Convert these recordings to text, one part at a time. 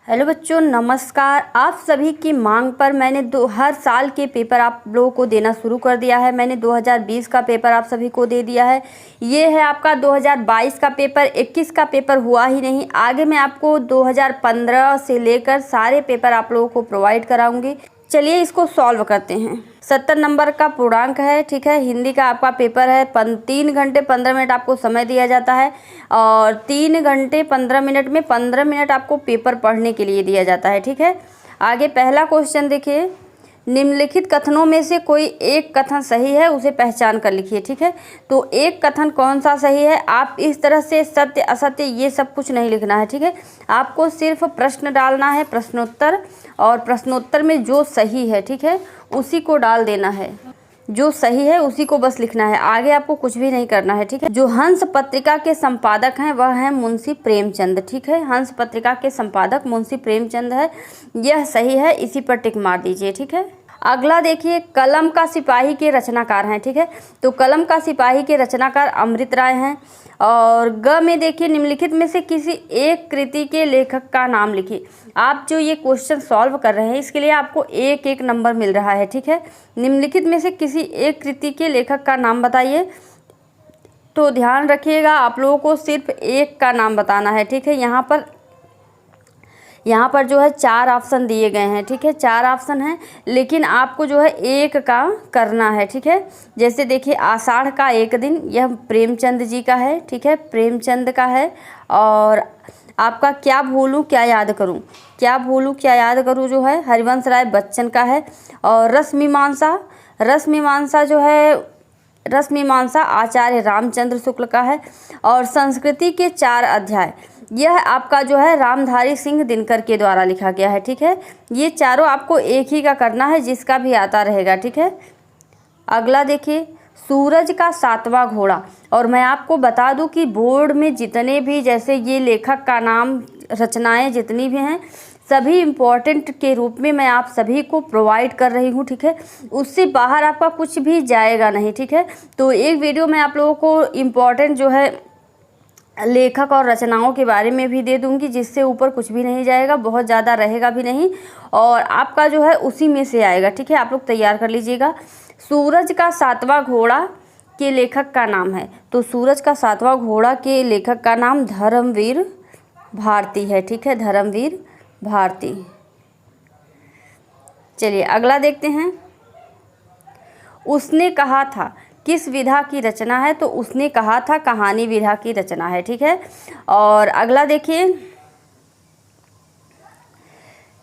Hello बच्चों, नमस्कार। आप सभी की मांग पर मैंने हर साल के पेपर आप लोगों को देना शुरू कर दिया है। मैंने 2020 का पेपर आप सभी को दे दिया है। ये है आपका 2022 का पेपर। 21 का पेपर हुआ ही नहीं। आगे मैं आपको 2015 से लेकर सारे पेपर आप लोगों को प्रोवाइड कराऊंगी। चलिए इसको सॉल्व करते हैं। 70 नंबर का पूर्णांक है, ठीक है। हिंदी का आपका पेपर है। 3 घंटे 15 मिनट आपको समय दिया जाता है और 3 घंटे 15 मिनट में 15 मिनट आपको पेपर पढ़ने के लिए दिया जाता है, ठीक है। आगे पहला क्वेश्चन देखिए, निम्नलिखित कथनों में से कोई एक कथन सही है, उसे पहचान कर लिखिए, ठीक है। तो एक कथन कौन सा सही है, आप इस तरह से सत्य असत्य ये सब कुछ नहीं लिखना है, ठीक है। आपको सिर्फ प्रश्न डालना है, प्रश्नोत्तर, और प्रश्नोत्तर में जो सही है, ठीक है, उसी को डाल देना है। जो सही है उसी को बस लिखना है, आगे आपको कुछ भी नहीं करना है, ठीक है। जो हंस पत्रिका के संपादक हैं वह है मुंशी प्रेमचंद, ठीक है। हंस पत्रिका के संपादक मुंशी प्रेमचंद है, यह सही है, इसी पर टिक मार दीजिए, ठीक है। अगला देखिए, कलम का सिपाही के रचनाकार हैं, ठीक है। तो कलम का सिपाही के रचनाकार अमृत राय हैं। और ग में देखिए, निम्नलिखित में से किसी एक कृति के लेखक का नाम लिखिए। आप जो ये क्वेश्चन सॉल्व कर रहे हैं इसके लिए आपको एक एक नंबर मिल रहा है, ठीक है। निम्नलिखित में से किसी एक कृति के लेखक का नाम बताइए। तो ध्यान रखिएगा, आप लोगों को सिर्फ एक का नाम बताना है, ठीक है। यहाँ पर जो है 4 ऑप्शन दिए गए हैं, ठीक है। 4 ऑप्शन हैं, लेकिन आपको जो है एक का करना है, ठीक है। जैसे देखिए, आषाढ़ का एक दिन, यह प्रेमचंद जी का है, ठीक है, प्रेमचंद का है। और आपका क्या भूलूं क्या याद करूं, क्या भूलूं क्या याद करूं जो है हरिवंश राय बच्चन का है। और रसमीमांसा जो है, रसमीमांसा आचार्य रामचंद्र शुक्ल का है। और संस्कृति के 4 अध्याय, यह आपका जो है रामधारी सिंह दिनकर के द्वारा लिखा गया है, ठीक है। ये चारों आपको एक ही का करना है, जिसका भी आता रहेगा, ठीक है। अगला देखिए, सूरज का 7वां घोड़ा। और मैं आपको बता दूं कि बोर्ड में जितने भी जैसे ये लेखक का नाम, रचनाएं जितनी भी हैं, सभी इम्पोर्टेंट के रूप में मैं आप सभी को प्रोवाइड कर रही हूँ, ठीक है। उससे बाहर आपका कुछ भी जाएगा नहीं, ठीक है। तो एक वीडियो मैं आप लोगों को इम्पोर्टेंट जो है लेखक और रचनाओं के बारे में भी दे दूंगी, जिससे ऊपर कुछ भी नहीं जाएगा, बहुत ज़्यादा रहेगा भी नहीं, और आपका जो है उसी में से आएगा, ठीक है। आप लोग तैयार कर लीजिएगा। सूरज का 7वां घोड़ा के लेखक का नाम है, तो सूरज का 7वां घोड़ा के लेखक का नाम धर्मवीर भारती है, ठीक है, धर्मवीर भारती। चलिए अगला देखते हैं। उसने कहा था किस विधा की रचना है, तो उसने कहा था कहानी विधा की रचना है, ठीक है। और अगला देखिए,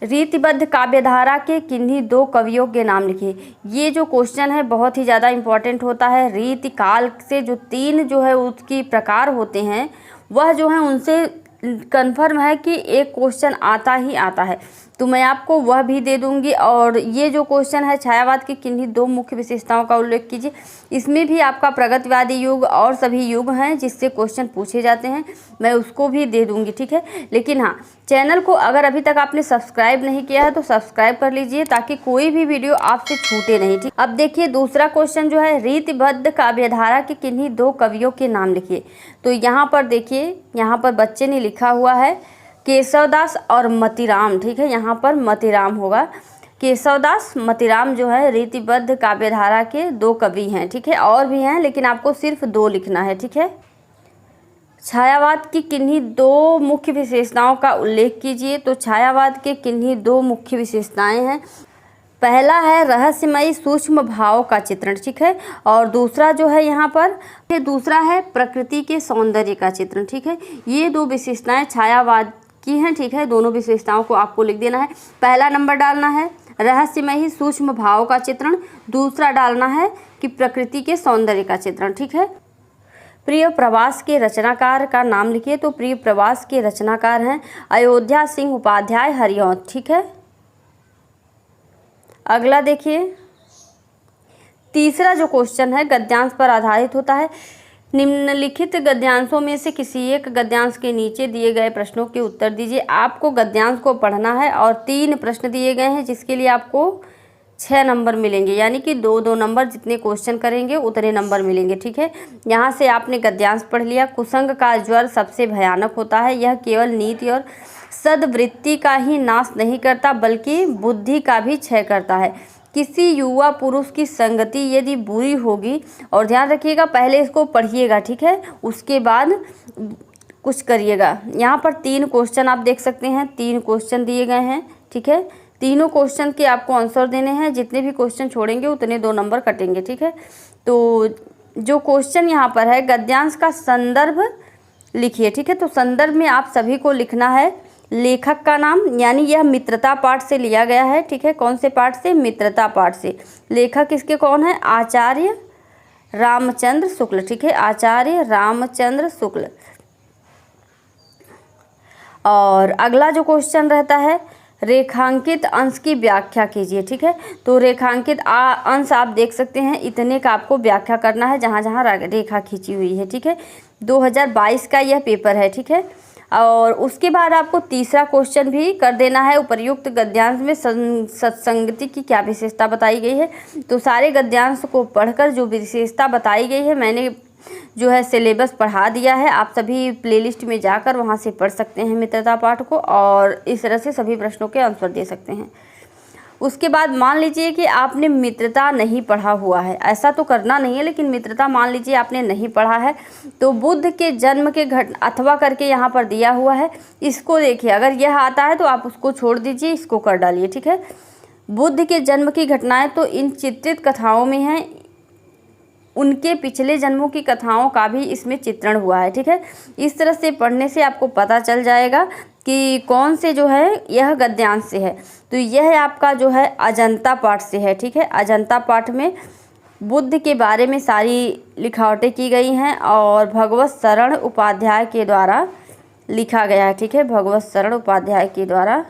रीतिबद्ध काव्यधारा के किन्हीं 2 कवियों के नाम लिखिए। ये जो क्वेश्चन है बहुत ही ज़्यादा इम्पोर्टेंट होता है। रीति काल से जो 3 जो है उसकी प्रकार होते हैं, वह जो है उनसे कन्फर्म है कि एक क्वेश्चन आता ही आता है, तो मैं आपको वह भी दे दूंगी। और ये जो क्वेश्चन है, छायावाद की किन्हीं 2 मुख्य विशेषताओं का उल्लेख कीजिए, इसमें भी आपका प्रगतिवादी युग और सभी युग हैं जिससे क्वेश्चन पूछे जाते हैं, मैं उसको भी दे दूंगी, ठीक है। लेकिन हाँ, चैनल को अगर अभी तक आपने सब्सक्राइब नहीं किया है तो सब्सक्राइब कर लीजिए, ताकि कोई भी वीडियो आपसे छूटे नहीं, ठीक। अब देखिए दूसरा क्वेश्चन जो है, रीतिबद्ध काव्यधारा के किन्हीं 2 कवियों के नाम लिखिए। तो यहाँ पर देखिए, यहाँ पर बच्चे ने लिखा हुआ है केशवदास और मतीराम, ठीक है। यहाँ पर मतीराम होगा। केशवदास मतीराम जो है रीतिबद्ध काव्यधारा के 2 कवि हैं, ठीक है। और भी हैं लेकिन आपको सिर्फ 2 लिखना है, ठीक है। छायावाद की किन्हीं 2 मुख्य विशेषताओं का उल्लेख कीजिए। तो छायावाद के किन्हीं 2 मुख्य विशेषताएं हैं। पहला है रहस्यमयी सूक्ष्म भाव का चित्रण, ठीक है। और दूसरा जो है यहाँ पर, दूसरा है प्रकृति के सौंदर्य का चित्रण, ठीक है। ये 2 विशेषताएं छायावाद की हैं, ठीक है। दोनों विशेषताओं को आपको लिख देना है। पहला नंबर डालना है रहस्यमयी सूक्ष्म भाव का चित्रण, दूसरा डालना है कि प्रकृति के सौंदर्य का चित्रण, ठीक है। प्रिय प्रवास के रचनाकार का नाम लिखिए। तो प्रिय प्रवास के रचनाकार हैं अयोध्या सिंह उपाध्याय हरिऔध, ठीक है। अगला देखिए, तीसरा जो क्वेश्चन है गद्यांश पर आधारित होता है। निम्नलिखित गद्यांशों में से किसी एक गद्यांश के नीचे दिए गए प्रश्नों के उत्तर दीजिए। आपको गद्यांश को पढ़ना है और 3 प्रश्न दिए गए हैं, जिसके लिए आपको 6 नंबर मिलेंगे, यानी कि 2-2 नंबर, जितने क्वेश्चन करेंगे उतने नंबर मिलेंगे, ठीक है। यहाँ से आपने गद्यांश पढ़ लिया। कुसंग का ज्वर सबसे भयानक होता है, यह केवल नीति और सद्वृत्ति का ही नाश नहीं करता बल्कि बुद्धि का भी क्षय करता है। किसी युवा पुरुष की संगति यदि बुरी होगी, और ध्यान रखिएगा पहले इसको पढ़िएगा, ठीक है, उसके बाद कुछ करिएगा। यहाँ पर 3 क्वेश्चन आप देख सकते हैं, 3 क्वेश्चन दिए गए हैं, ठीक है। तीनों क्वेश्चन के आपको आंसर देने हैं, जितने भी क्वेश्चन छोड़ेंगे उतने 2 नंबर कटेंगे, ठीक है। तो जो क्वेश्चन यहाँ पर है, गद्यांश का संदर्भ लिखिए, ठीक है। तो संदर्भ में आप सभी को लिखना है लेखक का नाम, यानी यह मित्रता पाठ से लिया गया है, ठीक है। कौन से पाठ से? मित्रता पाठ से। लेखक इसके कौन है? आचार्य रामचंद्र शुक्ल, ठीक है, आचार्य रामचंद्र शुक्ल। और अगला जो क्वेश्चन रहता है, रेखांकित अंश की व्याख्या कीजिए, ठीक है। तो रेखांकित अंश आप देख सकते हैं, इतने का आपको व्याख्या करना है जहाँ जहाँ रेखा खींची हुई है, ठीक है। 2022 का यह पेपर है, ठीक है। और उसके बाद आपको तीसरा क्वेश्चन भी कर देना है, उपर्युक्त गद्यांश में सत्संगति की क्या विशेषता बताई गई है। तो सारे गद्यांश को पढ़कर जो विशेषता बताई गई है, मैंने जो है सिलेबस पढ़ा दिया है, आप सभी प्लेलिस्ट में जाकर वहाँ से पढ़ सकते हैं मित्रता पाठ को, और इस तरह से सभी प्रश्नों के आंसर दे सकते हैं। उसके बाद मान लीजिए कि आपने मित्रता नहीं पढ़ा हुआ है, ऐसा तो करना नहीं है, लेकिन मित्रता मान लीजिए आपने नहीं पढ़ा है, तो बुद्ध के जन्म के अथवा करके यहाँ पर दिया हुआ है, इसको देखिए, अगर यह आता है तो आप उसको छोड़ दीजिए, इसको कर डालिए, ठीक है। बुद्ध के जन्म की घटनाएं तो इन चित्रित कथाओं में हैं, उनके पिछले जन्मों की कथाओं का भी इसमें चित्रण हुआ है, ठीक है। इस तरह से पढ़ने से आपको पता चल जाएगा कि कौन से जो है यह गद्यांश से है। तो यह आपका जो है अजंता पाठ से है, ठीक है। अजंता पाठ में बुद्ध के बारे में सारी लिखावटें की गई हैं और भगवत शरण उपाध्याय के द्वारा लिखा गया है, ठीक है, भगवत शरण उपाध्याय के द्वारा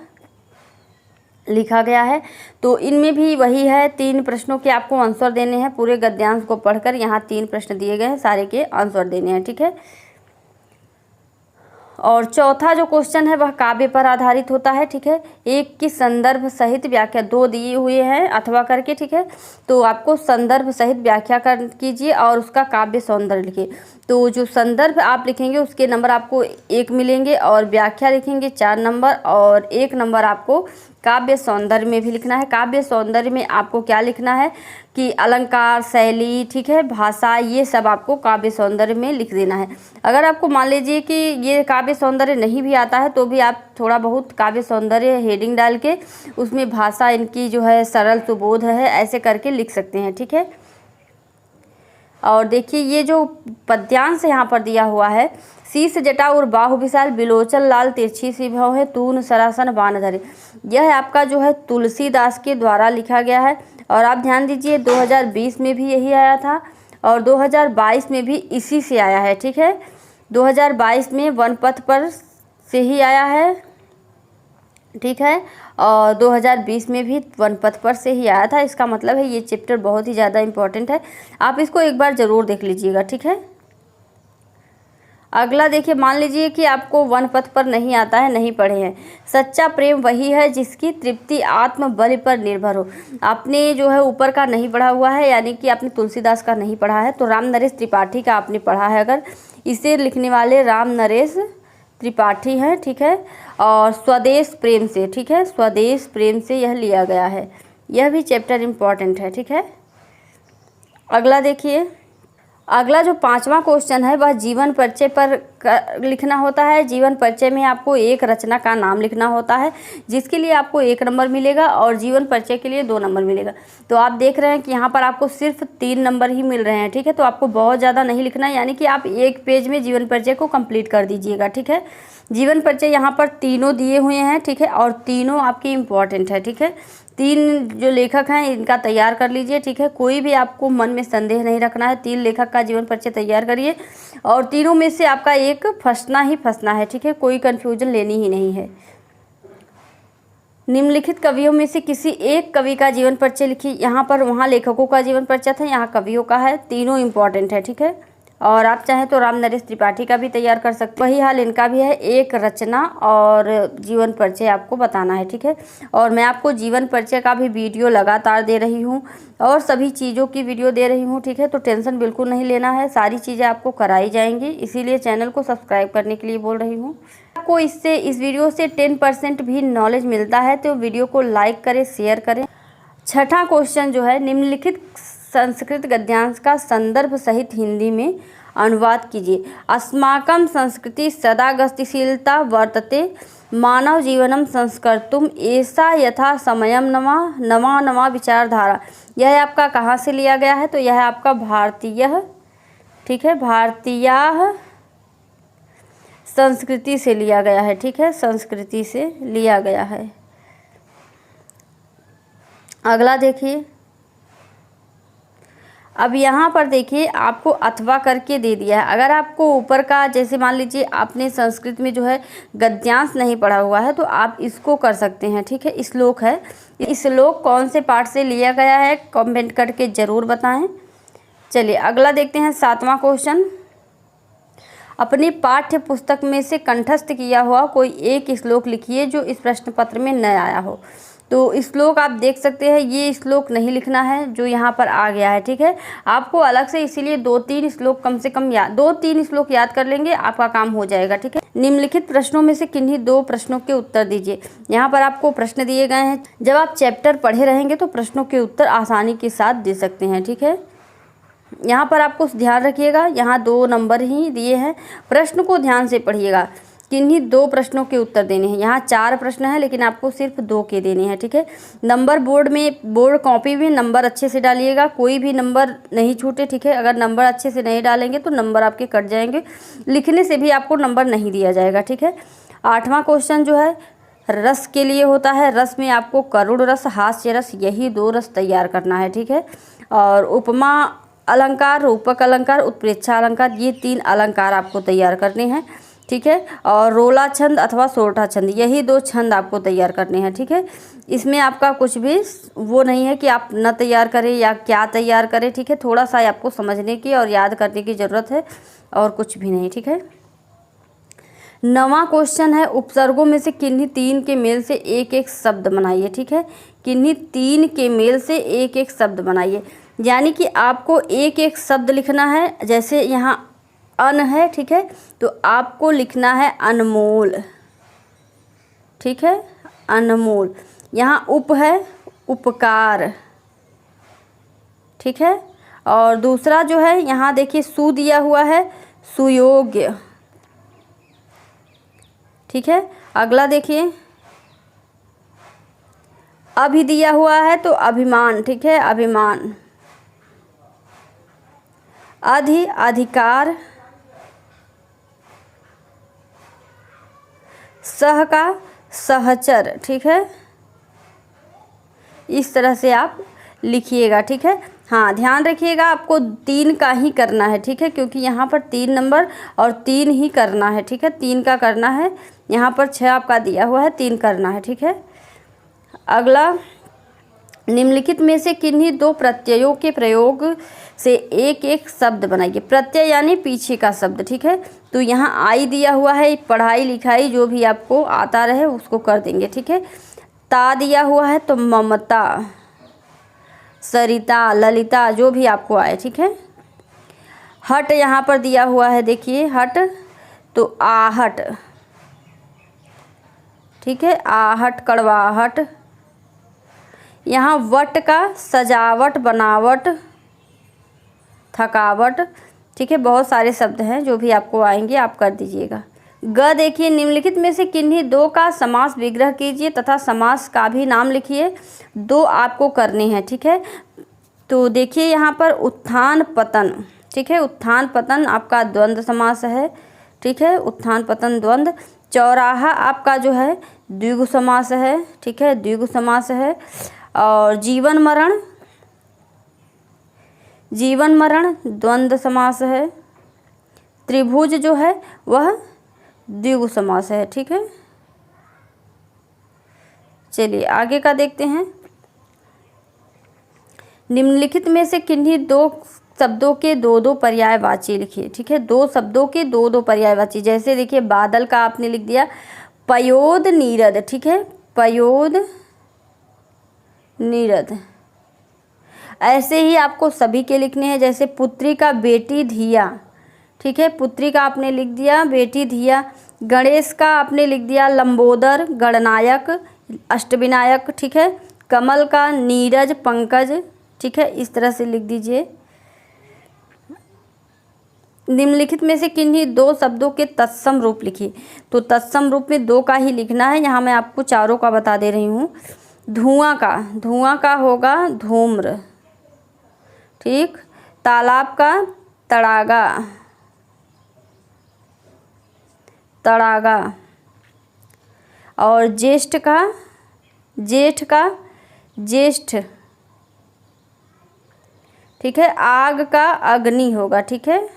लिखा गया है। तो इनमें भी वही है, 3 प्रश्नों के आपको आंसर देने हैं। पूरे गद्यांश को पढ़कर यहाँ 3 प्रश्न दिए गए हैं, सारे के आंसर देने हैं, ठीक है। और चौथा जो क्वेश्चन है वह काव्य पर आधारित होता है, ठीक है। एक की संदर्भ सहित व्याख्या, 2 दिए हुए हैं अथवा करके, ठीक है। तो आपको संदर्भ सहित व्याख्या कर कीजिए और उसका काव्य सौंदर्य लिखिए। तो जो संदर्भ आप लिखेंगे उसके नंबर आपको 1 मिलेंगे, और व्याख्या लिखेंगे 4 नंबर, और 1 नंबर आपको काव्य सौंदर्य में भी लिखना है। काव्य सौंदर्य में आपको क्या लिखना है कि अलंकार, शैली, ठीक है, भाषा, ये सब आपको काव्य सौंदर्य में लिख देना है। अगर आपको मान लीजिए कि ये काव्य सौंदर्य नहीं भी आता है तो भी आप थोड़ा बहुत काव्य सौंदर्य हेडिंग डाल के उसमें भाषा इनकी जो है सरल सुबोध है, ऐसे करके लिख सकते हैं, ठीक है। और देखिए ये जो पद्यांश यहाँ पर दिया हुआ है, शीश जटा और बाहु विशाल, बिलोचन लाल तिरछी सी भव है, तून सरासन बाण धरे, यह आपका जो है तुलसीदास के द्वारा लिखा गया है। और आप ध्यान दीजिए 2020 में भी यही आया था और 2022 में भी इसी से आया है, ठीक है। 2022 में वनपथ पर से ही आया है, ठीक है, और 2020 में भी वनपथ पर से ही आया था। इसका मतलब है ये चैप्टर बहुत ही ज़्यादा इम्पोर्टेंट है, आप इसको एक बार ज़रूर देख लीजिएगा, ठीक है। अगला देखिए, मान लीजिए कि आपको वनपथ पर नहीं आता है, नहीं पढ़े हैं। सच्चा प्रेम वही है जिसकी तृप्ति आत्म बल पर निर्भर हो। आपने जो है ऊपर का नहीं पढ़ा हुआ है, यानी कि आपने तुलसीदास का नहीं पढ़ा है, तो राम नरेश त्रिपाठी का आपने पढ़ा है। अगर इसे लिखने वाले राम नरेश त्रिपाठी हैं, ठीक है, और स्वदेश प्रेम से, ठीक है, स्वदेश प्रेम से यह लिया गया है। यह भी चैप्टर इम्पॉर्टेंट है, ठीक है। अगला देखिए, अगला जो 5वां क्वेश्चन है वह जीवन परिचय पर लिखना होता है। जीवन परिचय में आपको एक रचना का नाम लिखना होता है, जिसके लिए आपको 1 नंबर मिलेगा और जीवन परिचय के लिए 2 नंबर मिलेगा। तो आप देख रहे हैं कि यहाँ पर आपको सिर्फ 3 नंबर ही मिल रहे हैं, ठीक है। तो आपको बहुत ज़्यादा नहीं लिखना है, यानी कि आप 1 पेज में जीवन परिचय को कंप्लीट कर दीजिएगा, ठीक है। जीवन परिचय यहाँ पर तीनों दिए हुए हैं, ठीक है, और तीनों आपकी इम्पॉर्टेंट है, ठीक है। 3 जो लेखक हैं इनका तैयार कर लीजिए, ठीक है। कोई भी आपको मन में संदेह नहीं रखना है, 3 लेखक का जीवन परिचय तैयार करिए और तीनों में से आपका एक फंसना ही फंसना है, ठीक है, कोई कन्फ्यूजन लेनी ही नहीं है। निम्नलिखित कवियों में से किसी एक कवि का जीवन परिचय लिखिए। यहाँ पर वहाँ लेखकों का जीवन परिचय था, यहाँ कवियों का है, तीनों इम्पॉर्टेंट है, ठीक है। और आप चाहें तो राम नरेश त्रिपाठी का भी तैयार कर सकते हैं। वही हाल इनका भी है, एक रचना और जीवन परिचय आपको बताना है, ठीक है। और मैं आपको जीवन परिचय का भी वीडियो लगातार दे रही हूँ और सभी चीज़ों की वीडियो दे रही हूँ, ठीक है। तो टेंशन बिल्कुल नहीं लेना है, सारी चीज़ें आपको कराई जाएंगी, इसीलिए चैनल को सब्सक्राइब करने के लिए बोल रही हूँ। आपको इस वीडियो से 10% भी नॉलेज मिलता है तो वीडियो को लाइक करें, शेयर करें। छठा क्वेश्चन जो है, निम्नलिखित संस्कृत गद्यांश का संदर्भ सहित हिंदी में अनुवाद कीजिए। अस्माकं संस्कृति सदा गतिशीलता वर्तते, मानव जीवनम संस्कर्तुम एषा यथा समयम नवा नवा विचारधारा। यह आपका कहाँ से लिया गया है? तो यह आपका भारतीय, ठीक है, भारतीय संस्कृति से लिया गया है, ठीक है, संस्कृति से लिया गया है। अगला देखिए, अब यहाँ पर देखिए आपको अथवा करके दे दिया है। अगर आपको ऊपर का, जैसे मान लीजिए आपने संस्कृत में जो है गद्यांश नहीं पढ़ा हुआ है तो आप इसको कर सकते हैं, ठीक है। श्लोक है, इस श्लोक कौन से पाठ से लिया गया है कमेंट करके ज़रूर बताएं। चलिए अगला देखते हैं, 7वां क्वेश्चन। अपनी पाठ्य पुस्तक में से कंठस्थ किया हुआ कोई एक श्लोक लिखिए जो इस प्रश्न पत्र में न आया हो। तो श्लोक आप देख सकते हैं, ये श्लोक नहीं लिखना है जो यहाँ पर आ गया है, ठीक है। आपको अलग से इसीलिए 2-3 श्लोक कम से कम 2-3 श्लोक याद कर लेंगे, आपका काम हो जाएगा, ठीक है। निम्नलिखित प्रश्नों में से किन्हीं 2 प्रश्नों के उत्तर दीजिए। यहाँ पर आपको प्रश्न दिए गए हैं, जब आप चैप्टर पढ़े रहेंगे तो प्रश्नों के उत्तर आसानी के साथ दे सकते हैं, ठीक है। यहाँ पर आपको ध्यान रखिएगा, यहाँ 2 नंबर ही दिए हैं, प्रश्न को ध्यान से पढ़िएगा। किन्हीं 2 प्रश्नों के उत्तर देने हैं। यहाँ 4 प्रश्न हैं लेकिन आपको सिर्फ 2 के देने हैं, ठीक है। नंबर बोर्ड कॉपी में नंबर अच्छे से डालिएगा, कोई भी नंबर नहीं छूटे, ठीक है। अगर नंबर अच्छे से नहीं डालेंगे तो नंबर आपके कट जाएंगे, लिखने से भी आपको नंबर नहीं दिया जाएगा, ठीक है। 8वां क्वेश्चन जो है रस के लिए होता है। रस में आपको करुण रस, हास्य रस, यही 2 रस तैयार करना है, ठीक है। और उपमा अलंकार, रूपक अलंकार, उत्प्रेक्षा अलंकार, ये 3 अलंकार आपको तैयार करने हैं, ठीक है। और रोला छंद अथवा सोरठा छंद, यही 2 छंद आपको तैयार करने हैं, ठीक है। इसमें आपका कुछ भी वो नहीं है कि आप न तैयार करें या क्या तैयार करें, ठीक है। थोड़ा सा आपको समझने की और याद करने की ज़रूरत है और कुछ भी नहीं, ठीक है। 9वां क्वेश्चन है, उपसर्गों में से किन्हीं 3 के मेल से एक एक शब्द बनाइए, ठीक है। किन्हीं 3 के मेल से एक एक शब्द बनाइए, यानी कि आपको एक एक शब्द लिखना है। जैसे यहाँ अन है, ठीक है, तो आपको लिखना है अनमोल, ठीक है, अनमोल। यहाँ उप है, उपकार, ठीक है। और दूसरा जो है यहाँ देखिए सु दिया हुआ है, सुयोग्य, ठीक है। अगला देखिए अभि दिया हुआ है तो अभिमान, ठीक है, अभिमान। अधि, अधिकार। सह का सहचर, ठीक है। इस तरह से आप लिखिएगा, ठीक है। हाँ, ध्यान रखिएगा आपको 3 का ही करना है, ठीक है, क्योंकि यहाँ पर 3 नंबर और 3 ही करना है, ठीक है। 3 का करना है, यहाँ पर 6 आपका दिया हुआ है, 3 करना है, ठीक है। अगला, निम्नलिखित में से किन्हीं 2 प्रत्ययों के प्रयोग से एक एक शब्द बनाइए। प्रत्यय यानी पीछे का शब्द, ठीक है। तो यहाँ आई दिया हुआ है, पढ़ाई लिखाई जो भी आपको आता रहे उसको कर देंगे, ठीक है। ता दिया हुआ है तो ममता, सरिता, ललिता, जो भी आपको आए, ठीक है। हट यहाँ पर दिया हुआ है, देखिए हट तो आहट, ठीक है, आहट, कड़वाहट। यहाँ वट का सजावट, बनावट, थकावट, ठीक है। बहुत सारे शब्द हैं, जो भी आपको आएंगे आप कर दीजिएगा। ग देखिए, निम्नलिखित में से किन्हीं 2 का समास विग्रह कीजिए तथा समास का भी नाम लिखिए। 2 आपको करने हैं, ठीक है। तो देखिए यहाँ पर उत्थान पतन, ठीक है, उत्थान पतन आपका द्वंद्व समास है, ठीक है, उत्थान पतन द्वंद्व। चौराहा आपका जो है द्विगु समास है, ठीक है, द्विगु समास है। और जीवन मरण, जीवन मरण द्वंद्व समास है। त्रिभुज जो है वह द्विगु समास है, ठीक है। चलिए आगे का देखते हैं। निम्नलिखित में से किन्हीं 2 शब्दों के दो दो पर्यायवाची लिखिए, ठीक है। 2 शब्दों के दो दो पर्यायवाची, जैसे देखिए बादल का आपने लिख दिया पयोद नीरद, ठीक है, पयोद नीरद। ऐसे ही आपको सभी के लिखने हैं, जैसे पुत्री का बेटी धिया, ठीक है, पुत्री का आपने लिख दिया बेटी धिया। गणेश का आपने लिख दिया लंबोदर गणनायक अष्टविनायक, ठीक है। कमल का नीरज पंकज, ठीक है, इस तरह से लिख दीजिए। निम्नलिखित में से किन्हीं 2 शब्दों के तत्सम रूप लिखिए। तो तत्सम रूप में 2 का ही लिखना है, यहाँ मैं आपको चारों का बता दे रही हूँ। धुआं का होगा धूम्र, ठीक। तालाब का तड़ागा और जेठ का ज्येष्ठ, ठीक है। आग का अग्नि होगा, ठीक है,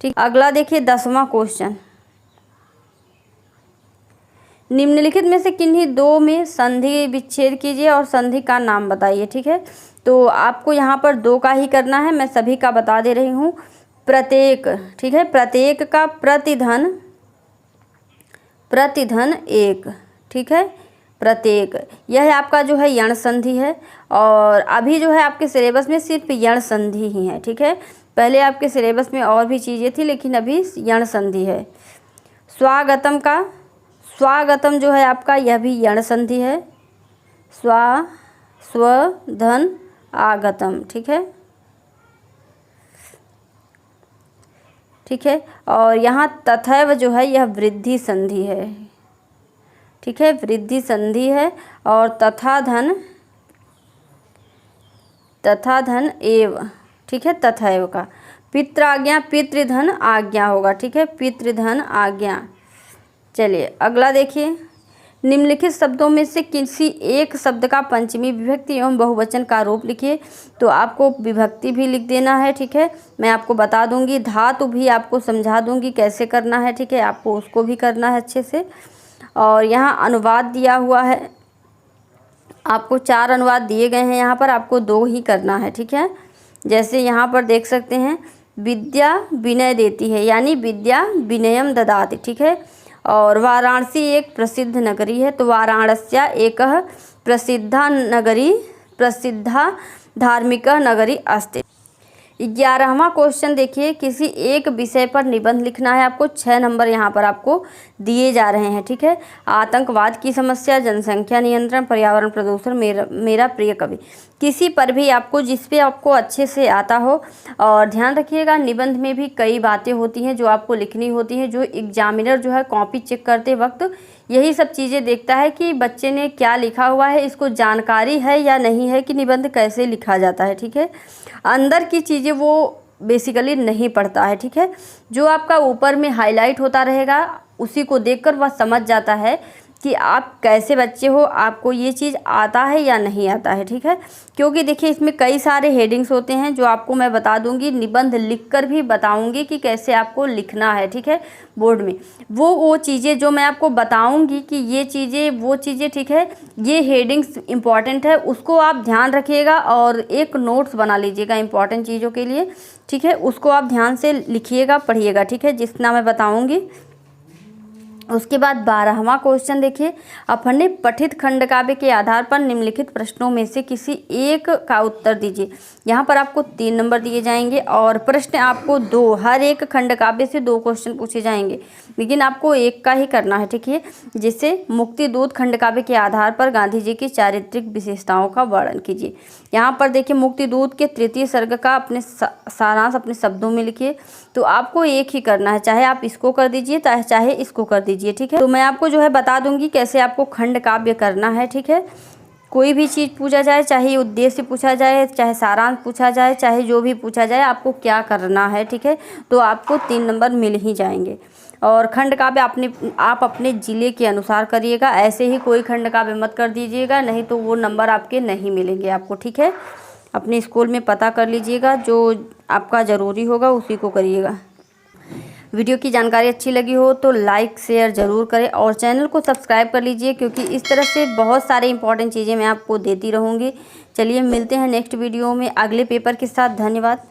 ठीक। अगला देखिए 10वां क्वेश्चन, निम्नलिखित में से किन्हीं 2 में संधि विच्छेद कीजिए और संधि का नाम बताइए, ठीक है। तो आपको यहाँ पर 2 का ही करना है, मैं सभी का बता दे रही हूँ। प्रत्येक, ठीक है, प्रत्येक का प्रतिधन एक, ठीक है, प्रत्येक, यह आपका जो है यण संधि है। और अभी जो है आपके सिलेबस में सिर्फ यण संधि ही है, ठीक है। पहले आपके सिलेबस में और भी चीज़ें थी, लेकिन अभी यण संधि है। स्वागतम जो है आपका, यह भी यण संधि है। स्वधन आगतम, ठीक है, ठीक है। और यहाँ तथैव जो है यह वृद्धि संधि है, ठीक है, वृद्धि संधि है। और तथा धन एव, ठीक है, तथैव का। पित्राज्ञा पितृधन आज्ञा होगा, ठीक है, पितृधन आज्ञा। चलिए अगला देखिए, निम्नलिखित शब्दों में से किसी एक शब्द का पंचमी विभक्ति एवं बहुवचन का रूप लिखिए। तो आपको विभक्ति भी लिख देना है, ठीक है, मैं आपको बता दूंगी। धातु भी आपको समझा दूंगी कैसे करना है, ठीक है, आपको उसको भी करना है अच्छे से। और यहाँ अनुवाद दिया हुआ है, आपको 4 अनुवाद दिए गए हैं, यहाँ पर आपको 2 ही करना है, ठीक है। जैसे यहाँ पर देख सकते हैं, विद्या विनय देती है, यानी विद्या विनयम ददाति, ठीक है। और वाराणसी एक प्रसिद्ध नगरी है, तो वाराणस्या एक प्रसिद्धा धार्मिक नगरी अस्ति। 11वां क्वेश्चन देखिए, किसी एक विषय पर निबंध लिखना है आपको। 6 नंबर यहाँ पर आपको दिए जा रहे हैं, ठीक है। आतंकवाद की समस्या, जनसंख्या नियंत्रण, पर्यावरण प्रदूषण, मेरा प्रिय कवि, किसी पर भी आपको, जिस पे आपको अच्छे से आता हो। और ध्यान रखिएगा, निबंध में भी कई बातें होती हैं जो आपको लिखनी होती हैं, जो एग्जामिनर जो है कॉपी चेक करते वक्त यही सब चीज़ें देखता है कि बच्चे ने क्या लिखा हुआ है, इसको जानकारी है या नहीं है कि निबंध कैसे लिखा जाता है, ठीक है। अंदर की चीज़ें वो बेसिकली नहीं पढ़ता है, ठीक है। जो आपका ऊपर में हाईलाइट होता रहेगा उसी को देखकर वह समझ जाता है कि आप कैसे बच्चे हो, आपको ये चीज़ आता है या नहीं आता है, ठीक है। क्योंकि देखिए इसमें कई सारे हेडिंग्स होते हैं जो आपको मैं बता दूंगी, निबंध लिखकर भी बताऊंगी कि कैसे आपको लिखना है, ठीक है, बोर्ड में। वो चीज़ें जो मैं आपको बताऊंगी कि ये चीज़ें वो चीज़ें, ठीक है, ये हेडिंग्स इंपॉर्टेंट है, उसको आप ध्यान रखिएगा और एक नोट्स बना लीजिएगा इंपॉर्टेंट चीज़ों के लिए, ठीक है। उसको आप ध्यान से लिखिएगा, पढ़िएगा, ठीक है, जितना मैं बताऊँगी। उसके बाद 12वां क्वेश्चन देखिए, अपने पठित खंड काव्य के आधार पर निम्नलिखित प्रश्नों में से किसी एक का उत्तर दीजिए। यहाँ पर आपको 3 नंबर दिए जाएंगे और प्रश्न आपको 2, हर एक खंड काव्य से 2 क्वेश्चन पूछे जाएंगे, लेकिन आपको एक का ही करना है, ठीक है। जिससे मुक्तिदूत खंड काव्य के आधार पर गांधी जी की चारित्रिक विशेषताओं का वर्णन कीजिए। यहाँ पर देखिए मुक्तिदूत के 3य सर्ग का अपने सारांश अपने शब्दों में लिखिए। तो आपको एक ही करना है, चाहे आप इसको कर दीजिए चाहे इसको कर दीजिए, ठीक है। तो मैं आपको जो है बता दूंगी कैसे आपको खंड काव्य करना है, ठीक है। कोई भी चीज़ पूछा जाए, चाहे उद्देश्य पूछा जाए, चाहे सारांश पूछा जाए, चाहे जो भी पूछा जाए, आपको क्या करना है, ठीक है। तो आपको 3 नंबर मिल ही जाएंगे। और खंड काव्य आप अपने ज़िले के अनुसार करिएगा, ऐसे ही कोई खंड काव्य मत कर दीजिएगा, नहीं तो वो नंबर आपके नहीं मिलेंगे आपको, ठीक है। अपने स्कूल में पता कर लीजिएगा, जो आपका ज़रूरी होगा उसी को करिएगा। वीडियो की जानकारी अच्छी लगी हो तो लाइक शेयर ज़रूर करें और चैनल को सब्सक्राइब कर लीजिए, क्योंकि इस तरह से बहुत सारे इंपॉर्टेंट चीज़ें मैं आपको देती रहूँगी। चलिए मिलते हैं नेक्स्ट वीडियो में अगले पेपर के साथ। धन्यवाद।